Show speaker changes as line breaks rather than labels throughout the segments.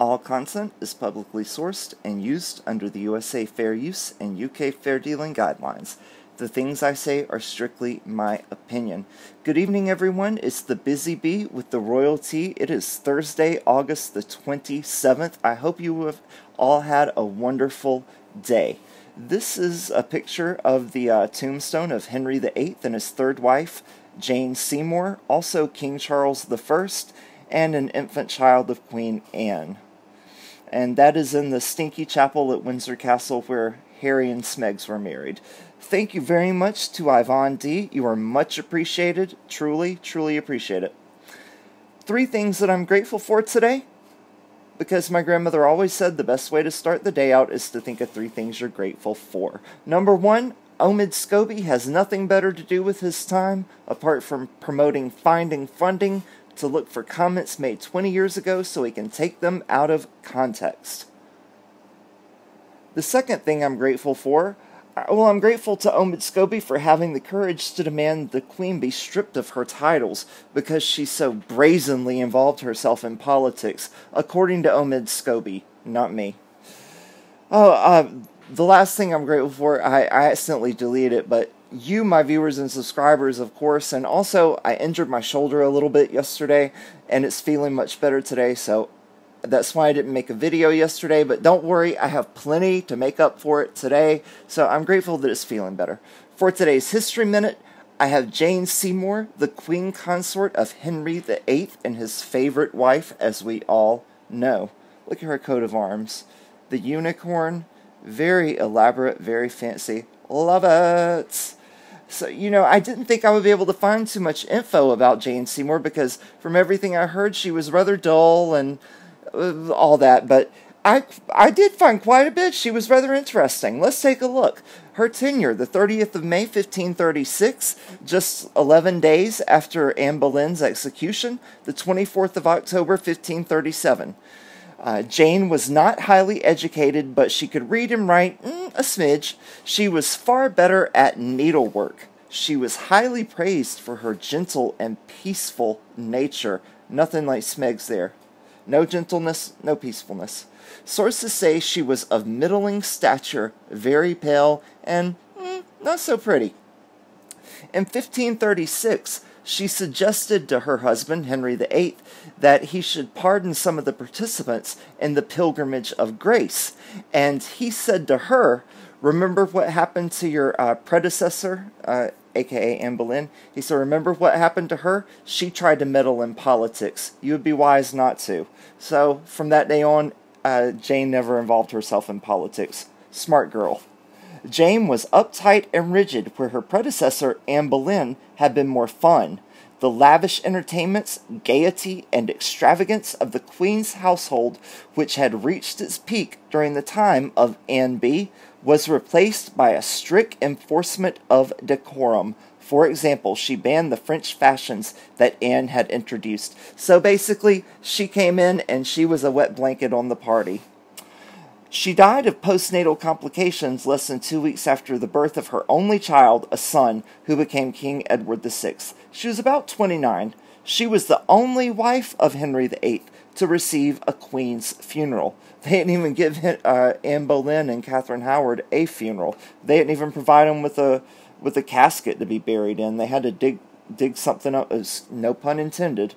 All content is publicly sourced and used under the USA Fair Use and UK Fair Dealing Guidelines. The things I say are strictly my opinion. Good evening, everyone. It's the Bizzy Bee with the Royal Tea. It is Thursday, August the 27th. I hope you have all had a wonderful day. This is a picture of the tombstone of Henry VIII and his third wife, Jane Seymour, also King Charles I, and an infant child of Queen Anne. And that is in the Stinky Chapel at Windsor Castle where Harry and Smegs were married. Thank you very much to Yvonne D. You are much appreciated. Truly, truly appreciate it. 3 things that I'm grateful for today. Because my grandmother always said the best way to start the day out is to think of 3 things you're grateful for. Number 1, Omid Scooby has nothing better to do with his time apart from promoting finding funding to look for comments made 20 years ago so he can take them out of context. The second thing I'm grateful for, I'm grateful to Omid Scooby for having the courage to demand the Queen be stripped of her titles because she so brazenly involved herself in politics, according to Omid Scooby, not me. The last thing I'm grateful for, I accidentally deleted it, but you, my viewers and subscribers, of course, and also I injured my shoulder a little bit yesterday, and it's feeling much better today, so that's why I didn't make a video yesterday, but don't worry, I have plenty to make up for it today, so I'm grateful that it's feeling better. For today's History Minute, I have Jane Seymour, the Queen Consort of Henry VIII and his favorite wife, as we all know. Look at her coat of arms. The unicorn, very elaborate, very fancy. Love it! So, I didn't think I would be able to find too much info about Jane Seymour because from everything I heard, she was rather dull and all that, but I did find quite a bit. She was rather interesting. Let's take a look. Her tenure, the 30th of May, 1536, just 11 days after Anne Boleyn's execution, the 24th of October, 1537. Jane was not highly educated, but she could read and write a smidge. She was far better at needlework. She was highly praised for her gentle and peaceful nature. Nothing like Smegs there. No gentleness, no peacefulness. Sources say she was of middling stature, very pale, and not so pretty. In 1536, she suggested to her husband, Henry VIII, that he should pardon some of the participants in the Pilgrimage of Grace. And he said to her, remember what happened to your predecessor, a.k.a. Anne Boleyn? He said, remember what happened to her? She tried to meddle in politics. You would be wise not to. So, from that day on, Jane never involved herself in politics. Smart girl. Jane was uptight and rigid, where her predecessor, Anne Boleyn, had been more fun. The lavish entertainments, gaiety, and extravagance of the Queen's household, which had reached its peak during the time of Anne B., was replaced by a strict enforcement of decorum. For example, she banned the French fashions that Anne had introduced. So basically, she came in and she was a wet blanket on the party. She died of postnatal complications less than 2 weeks after the birth of her only child, a son, who became King Edward VI. She was about 29. She was the only wife of Henry VIII to receive a queen's funeral. They didn't even give Anne Boleyn and Catherine Howard a funeral. They didn't even provide them with a casket to be buried in. They had to dig something up, no pun intended.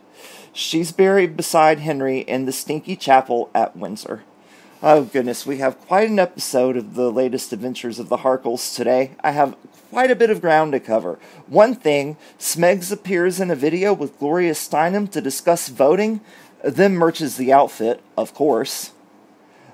She's buried beside Henry in the Stinky Chapel at Windsor. Oh goodness, we have quite an episode of the latest adventures of the Harkles today. I have quite a bit of ground to cover. One thing, Smegs appears in a video with Gloria S to discuss voting, then merches the outfit, of course.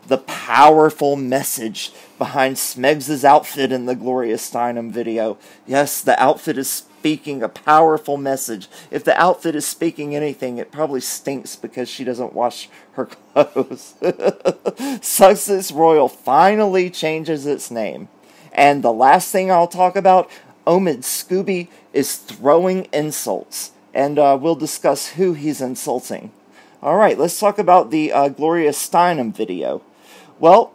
The powerful message behind Smegs' outfit in the Gloria S video. Yes, the outfit is speaking a powerful message. If the outfit is speaking anything, it probably stinks because she doesn't wash her clothes. SussexRoyal finally changes its name. And the last thing I'll talk about, Omid Scooby is throwing insults. And we'll discuss who he's insulting. Alright, let's talk about the Gloria Steinem video. Well,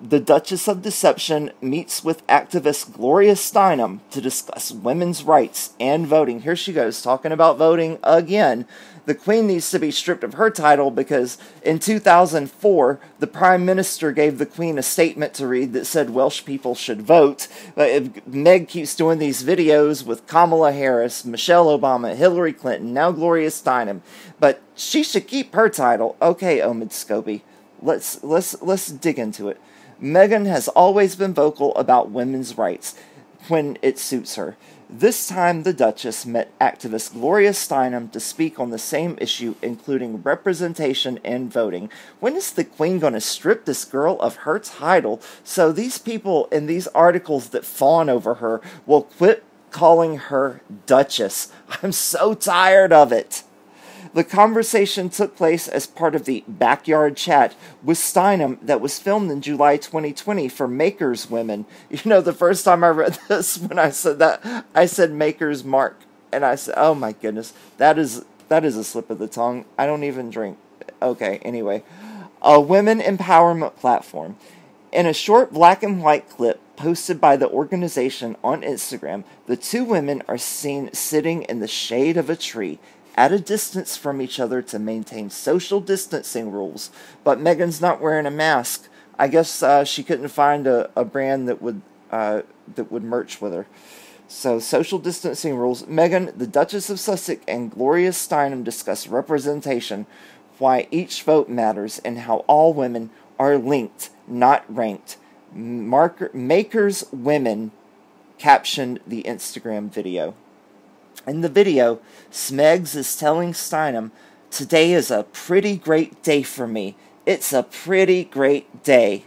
the Duchess of Deception meets with activist Gloria Steinem to discuss women's rights and voting. Here she goes, talking about voting again. The Queen needs to be stripped of her title because in 2004, the Prime Minister gave the Queen a statement to read that said Welsh people should vote. Meg keeps doing these videos with Kamala Harris, Michelle Obama, Hillary Clinton, now Gloria Steinem. But she should keep her title. Okay, Omid Scooby, let's dig into it. Meghan has always been vocal about women's rights when it suits her. This time, the Duchess met activist Gloria Steinem to speak on the same issue, including representation and voting. When is the Queen going to strip this girl of her title so these people in these articles that fawn over her will quit calling her Duchess? I'm so tired of it. The conversation took place as part of the backyard chat with Steinem that was filmed in July 2020 for Makers Women. You know, the first time I read this, when I said that, I said Maker's Mark. And I said, oh my goodness, that is a slip of the tongue. I don't even drink. Okay, anyway. A women empowerment platform. In a short black and white clip posted by the organization on Instagram, the two women are seen sitting in the shade of a tree, at a distance from each other to maintain social distancing rules. But Meghan's not wearing a mask. I guess she couldn't find a brand that would merch with her. So, social distancing rules. Meghan, the Duchess of Sussex, and Gloria Steinem discuss representation, why each vote matters, and how all women are linked, not ranked. Makers Women captioned the Instagram video. In the video, Smegs is telling Steinem, "Today is a pretty great day for me. It's a pretty great day."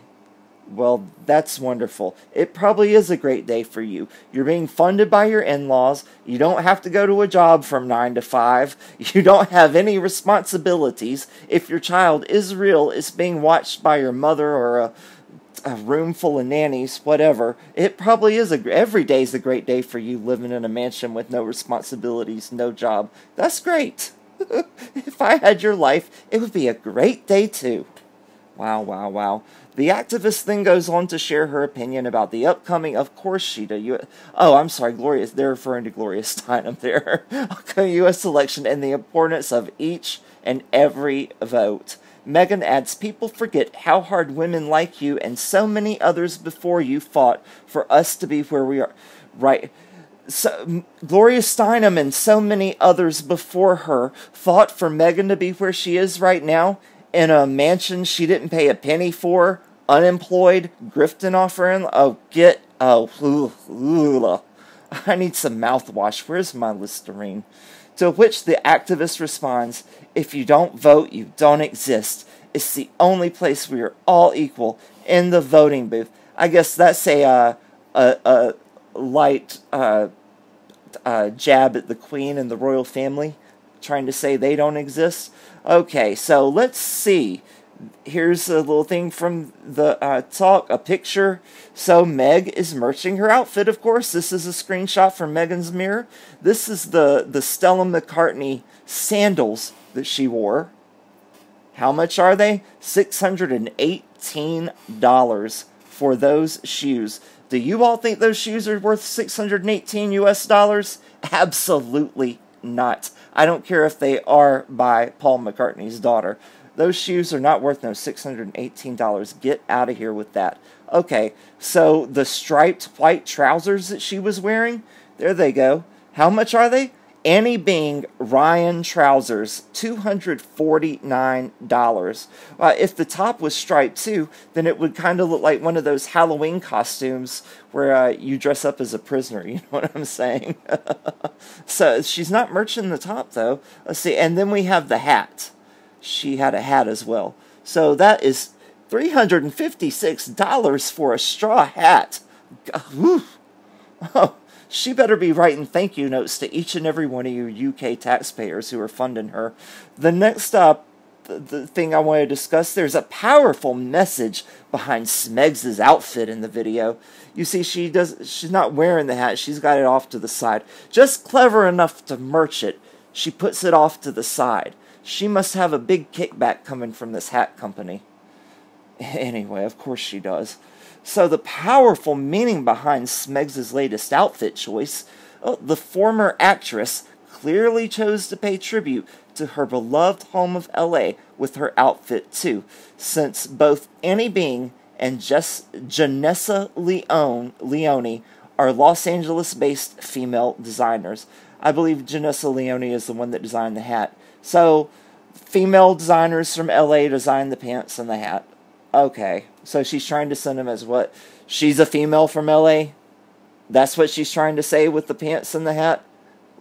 Well, that's wonderful. It probably is a great day for you. You're being funded by your in-laws. You don't have to go to a job from 9 to 5. You don't have any responsibilities. If your child is real, it's being watched by your mother or a room full of nannies, whatever. It probably is every day's a great day for you living in a mansion with no responsibilities, no job. That's great. If I had your life, it would be a great day too. Wow, wow, wow. The activist then goes on to share her opinion about the upcoming, of course she did. I'm sorry, Gloria, they're referring to Gloria Steinem there. Upcoming U.S. election and the importance of each and every vote. Meghan adds, people forget how hard women like you and so many others before you fought for us to be where we are. Right. So, Gloria Steinem and so many others before her fought for Meghan to be where she is right now in a mansion she didn't pay a penny for, unemployed, grifting off her. I need some mouthwash. Where's my Listerine? To which the activist responds, if you don't vote, you don't exist. It's the only place we are all equal, in the voting booth. I guess that's a light jab at the Queen and the royal family, trying to say they don't exist. Okay, so let's see. Here's a little thing from the talk, a picture. So Meg is merching her outfit, of course. This is a screenshot from Meghan's mirror. This is the Stella McCartney sandals that she wore. How much are they? $618 for those shoes. Do you all think those shoes are worth $618 US? Absolutely not. I don't care if they are by Paul McCartney's daughter. Those shoes are not worth no $618. Get out of here with that. Okay, so the striped white trousers that she was wearing, there they go. How much are they? Annie Bing Ryan trousers, $249. If the top was striped too, then it would kind of look like one of those Halloween costumes where you dress up as a prisoner. You know what I'm saying? So she's not merching the top though. Let's see, and then we have the hat. She had a hat as well. So that is $356 for a straw hat. Oh, she better be writing thank you notes to each and every one of you UK taxpayers who are funding her. The next the thing I want to discuss, there's a powerful message behind Smegs' outfit in the video. You see, she's not wearing the hat. She's got it off to the side. Just clever enough to merch it, she puts it off to the side. She must have a big kickback coming from this hat company. Anyway, of course she does. So the powerful meaning behind Smegs' latest outfit choice, the former actress clearly chose to pay tribute to her beloved home of LA with her outfit too, since both Annie Bing and Janessa Leone are Los Angeles-based female designers. I believe Janessa Leone is the one that designed the hat. So, female designers from LA designed the pants and the hat. Okay, so she's trying to send them as what? She's a female from LA? That's what she's trying to say with the pants and the hat?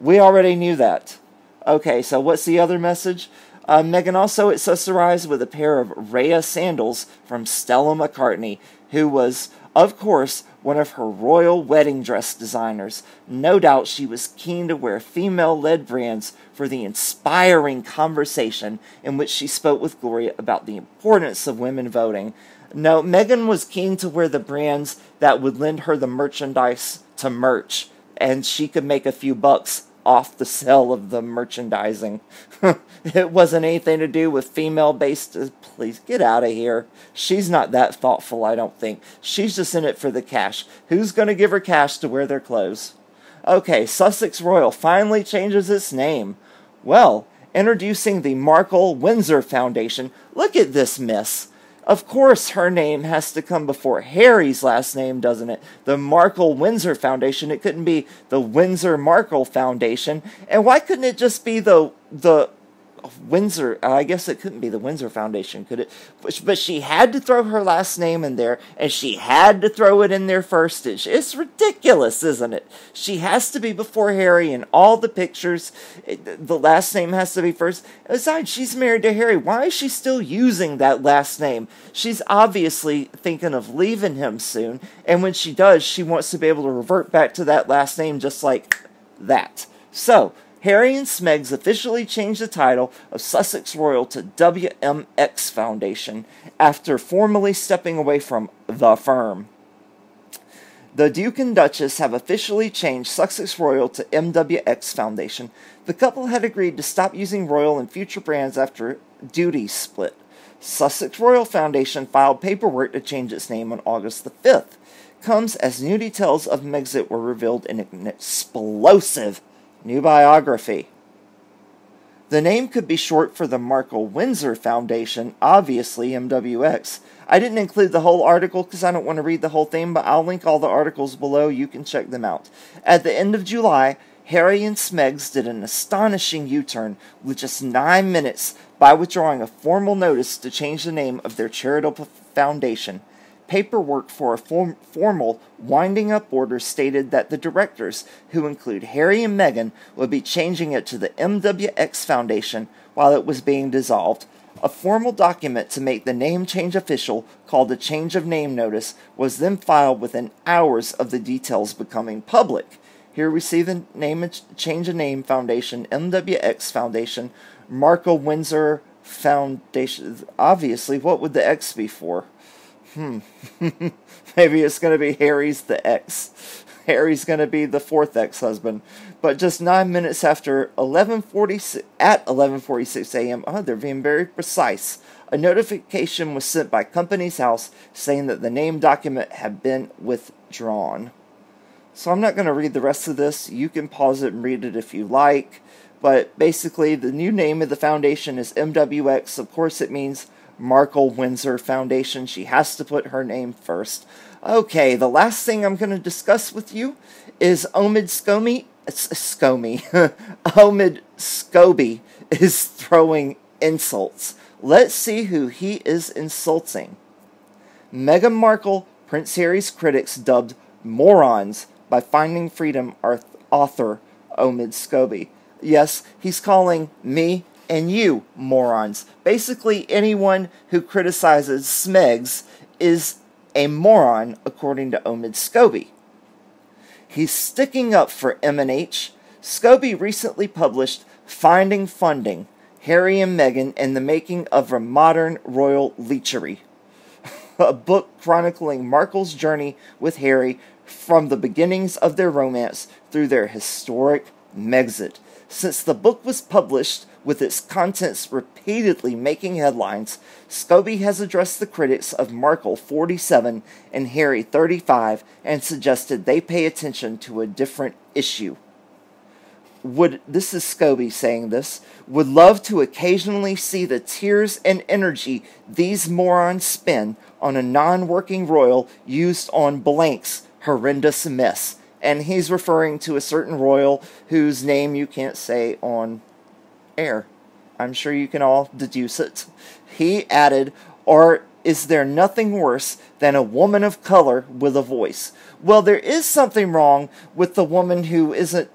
We already knew that. Okay, so what's the other message? Megan also accessorized with a pair of Rhea sandals from Stella McCartney, who was, of course, one of her royal wedding dress designers. No doubt she was keen to wear female-led brands for the inspiring conversation in which she spoke with Gloria about the importance of women voting. No, Megan was keen to wear the brands that would lend her the merchandise to merch, and she could make a few bucks off the sale of the merchandising. It wasn't anything to do with female-based... Please, get out of here. She's not that thoughtful, I don't think. She's just in it for the cash. Who's going to give her cash to wear their clothes? Okay, SussexRoyal finally changes its name. Well, introducing the Markle Windsor Foundation. Look at this mess. Of course her name has to come before Harry's last name, doesn't it? The Markle Windsor Foundation. It couldn't be the Windsor Markle Foundation. And why couldn't it just be the Windsor? I guess it couldn't be the Windsor Foundation, could it? But she had to throw her last name in there, and she had to throw it in there first. It's ridiculous, isn't it? She has to be before Harry in all the pictures. The last name has to be first. Besides, she's married to Harry. Why is she still using that last name? She's obviously thinking of leaving him soon, and when she does, she wants to be able to revert back to that last name just like that. So, Harry and Smegs officially changed the title of SussexRoyal to WMX Foundation after formally stepping away from the firm. The Duke and Duchess have officially changed SussexRoyal to MWX Foundation. The couple had agreed to stop using Royal in future brands after duties split. SussexRoyal Foundation filed paperwork to change its name on August the 5th. Comes as new details of Megxit were revealed in an explosive new biography. The name could be short for the Markle Windsor Foundation, obviously MWX. I didn't include the whole article because I don't want to read the whole thing, but I'll link all the articles below. You can check them out. At the end of July, Harry and Smegs did an astonishing U-turn with just 9 minutes by withdrawing a formal notice to change the name of their charitable foundation. Paperwork for a formal winding-up order stated that the directors, who include Harry and Meghan, would be changing it to the MWX Foundation while it was being dissolved. A formal document to make the name change official, called a change of name notice, was then filed within hours of the details becoming public. Here we see the change of name foundation, MWX Foundation, Markle Windsor Foundation. Obviously, what would the X be for? Maybe it's going to be Harry's the X. Harry's going to be the fourth ex-husband. But just 9 minutes after 11:46 a.m., they're being very precise, a notification was sent by Companies House saying that the name document had been withdrawn. So I'm not going to read the rest of this. You can pause it and read it if you like. But basically, the new name of the foundation is MWX. Of course, it means Markle Windsor Foundation. She has to put her name first. Okay, the last thing I'm going to discuss with you is Omid Scooby. Omid Scooby is throwing insults. Let's see who he is insulting. Meghan Markle, Prince Harry's critics dubbed morons by Finding Freedom author Omid Scooby. Yes, he's calling me and you morons. Basically, anyone who criticizes Smegs is a moron, according to Omid Scooby. He's sticking up for M&H. Scooby recently published Finding Funding, Harry and Meghan and the Making of a Modern Royal Leechery, a book chronicling Markle's journey with Harry from the beginnings of their romance through their historic Megxit. Since the book was published, with its contents repeatedly making headlines, Scooby has addressed the critics of Markle 47 and Harry 35 and suggested they pay attention to a different issue. this is Scooby saying this, would love to occasionally see the tears and energy these morons spend on a non-working royal used on blank's horrendous mess. And he's referring to a certain royal whose name you can't say on air. I'm sure you can all deduce it. He added, or is there nothing worse than a woman of color with a voice? Well, there is something wrong with the woman who isn't...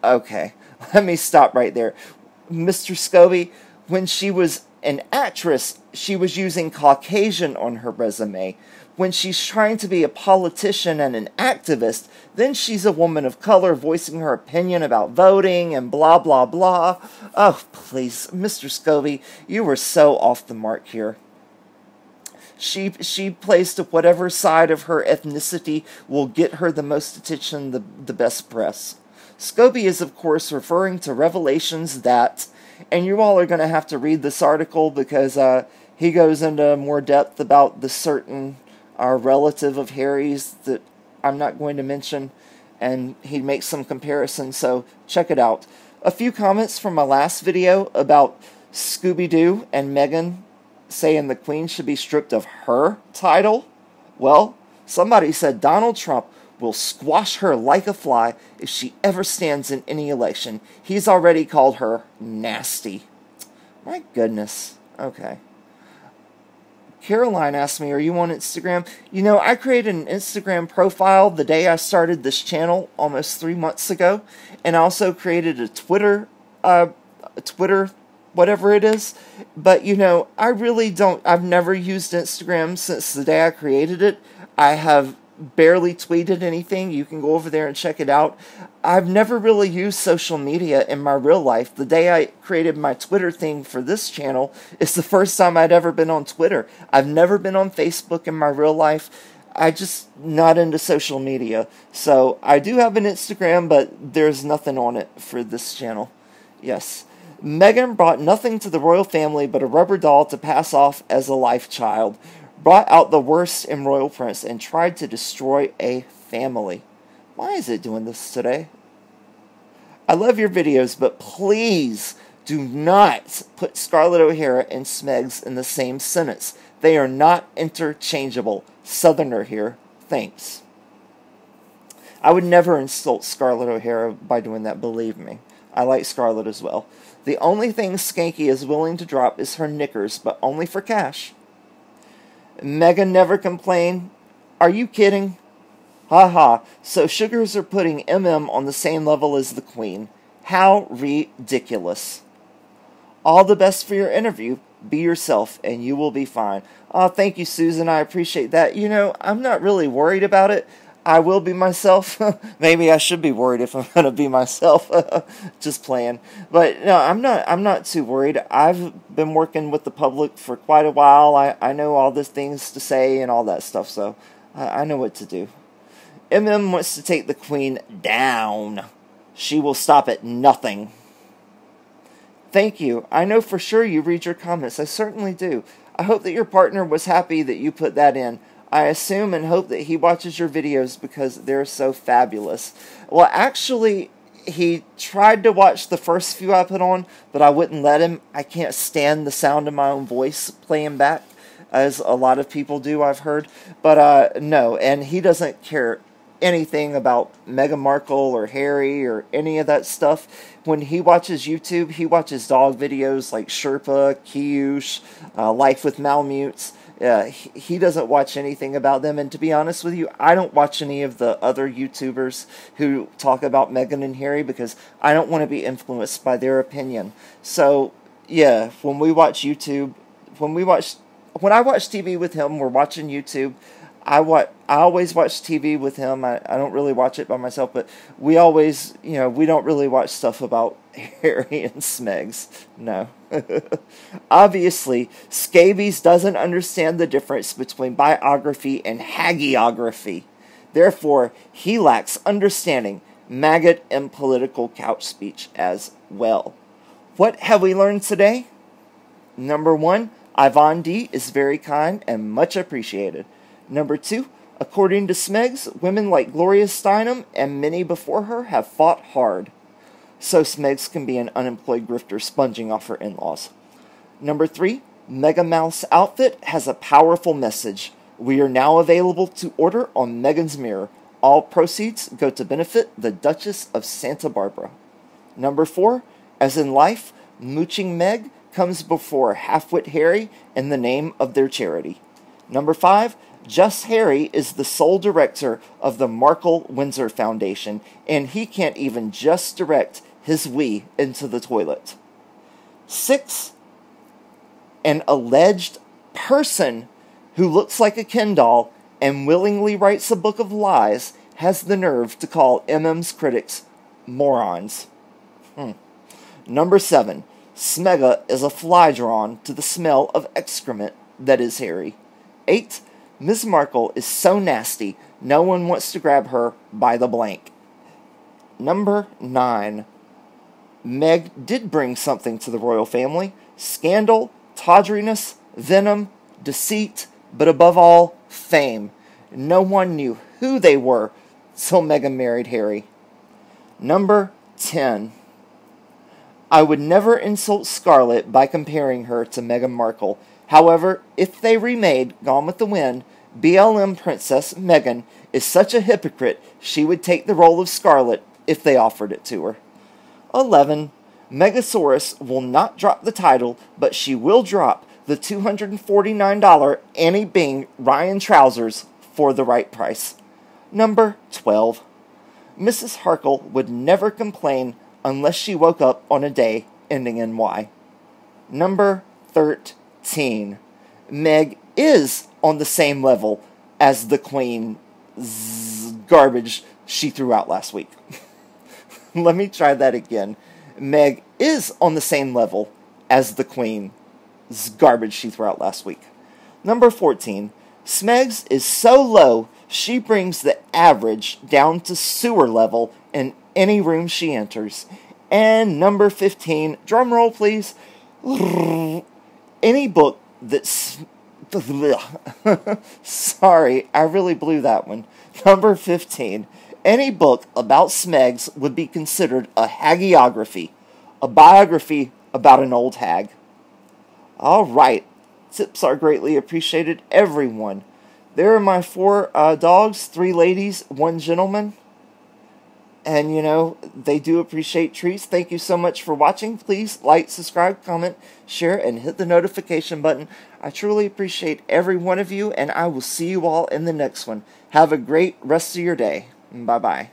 Okay, let me stop right there. Mr. Scooby, when she was an actress, she was using Caucasian on her resume. When she's trying to be a politician and an activist, then she's a woman of color voicing her opinion about voting and blah, blah, blah. Oh, please, Mr. Scooby, you were so off the mark here. She plays to whatever side of her ethnicity will get her the most attention, the best press. Scooby is, of course, referring to revelations that, and you all are going to have to read this article because he goes into more depth about the certain relative of Harry's that I'm not going to mention, and he makes some comparisons, so check it out. A few comments from my last video about Scooby-Doo and Meghan saying the Queen should be stripped of her title. Well, somebody said Donald Trump will squash her like a fly if she ever stands in any election. He's already called her nasty. My goodness. Okay. Caroline asked me, are you on Instagram? You know, I created an Instagram profile the day I started this channel almost 3 months ago. And I also created a Twitter, whatever it is. But, you know, I really don't, I've never used Instagram since the day I created it. I have barely tweeted anything. You can go over there and check it out. I've never really used social media in my real life. The day I created my Twitter thing for this channel is the first time I'd ever been on Twitter. I've never been on Facebook in my real life. I just not into social media. So I do have an Instagram, but there's nothing on it for this channel. Yes. Meghan brought nothing to the royal family but a rubber doll to pass off as a life child. Brought out the worst in royal prince and tried to destroy a family. Why is it doing this today? I love your videos, but please do not put Scarlett O'Hara and Smegs in the same sentence. They are not interchangeable. Southerner here. Thanks. I would never insult Scarlett O'Hara by doing that, believe me. I like Scarlett as well. The only thing Skanky is willing to drop is her knickers, but only for cash. Meghan never complained. Are you kidding? Ha. So sugars are putting MM on the same level as the Queen. How ridiculous. All the best for your interview. Be yourself and you will be fine. Oh, thank you, Susan. I appreciate that. You know, I'm not really worried about it. I will be myself. Maybe I should be worried if I'm going to be myself. Just playing. But no, I'm not too worried. I've been working with the public for quite a while. I know all the things to say and all that stuff, so I know what to do. MM wants to take the Queen down. She will stop at nothing. Thank you. I know for sure you read your comments. I certainly do. I hope that your partner was happy that you put that in. I assume and hope that he watches your videos because they're so fabulous. Well, actually, he tried to watch the first few I put on, but I wouldn't let him. I can't stand the sound of my own voice playing back, as a lot of people do, I've heard. But, no, and he doesn't care anything about Meghan Markle or Harry or any of that stuff. When he watches YouTube, he watches dog videos like Sherpa, Kiyush, Life with Malamutes. He doesn't watch anything about them, and to be honest with you, I don't watch any of the other YouTubers who talk about Meghan and Harry because I don't want to be influenced by their opinion. So, yeah, when I watch TV with him, we're watching YouTube. I always watch TV with him. I don't really watch it by myself, but we always, we don't really watch stuff about Harry and Smegs. No. Obviously, Scabies doesn't understand the difference between biography and hagiography. Therefore, he lacks understanding, maggot, and political couch speech as well. What have we learned today? Number 1, Yvonne D. is very kind and much appreciated. Number 2, according to Smegs, women like Gloria Steinem and many before her have fought hard. so Smegs can be an unemployed grifter sponging off her in-laws. Number 3, Mega Mouse outfit has a powerful message. We are now available to order on Megan's Mirror. All proceeds go to benefit the Duchess of Santa Barbara. Number 4, as in life, Mooching Meg comes before Halfwit Harry in the name of their charity. Number 5, Just Harry is the sole director of the Markle Windsor Foundation, and he can't even just direct his wee into the toilet. 6, an alleged person who looks like a Ken doll and willingly writes a book of lies has the nerve to call MM's critics morons. Number 7, Smega is a fly drawn to the smell of excrement that is Harry. 8, Miss Markle is so nasty, no one wants to grab her by the blank. Number 9, Meg did bring something to the royal family. Scandal, tawdriness, venom, deceit, but above all, fame. No one knew who they were till Meghan married Harry. Number 10, I would never insult Scarlett by comparing her to Meghan Markle. However, if they remade Gone with the Wind, BLM Princess Meghan is such a hypocrite she would take the role of Scarlett if they offered it to her. 11, Megasaurus will not drop the title, but she will drop the $249 Annie Bing Ryan trousers for the right price. Number 12, Mrs. Harkle would never complain unless she woke up on a day ending in Y. Number 13, Meg is on the same level as the Queen's garbage she threw out last week. Let me try that again. Meg is on the same level as the Queen's garbage she threw out last week. Number 14, Smegs is so low she brings the average down to sewer level in any room she enters. And number 15, drum roll please, any book that's... Sorry, I really blew that one. Number 15, any book about Smegs would be considered a hagiography, a biography about an old hag. Alright, tips are greatly appreciated, everyone. There are my 4 dogs, 3 ladies, 1 gentleman. And, you know, they do appreciate treats. Thank you so much for watching. Please like, subscribe, comment, share, and hit the notification button. I truly appreciate every one of you, and I will see you all in the next one. Have a great rest of your day. Bye-bye.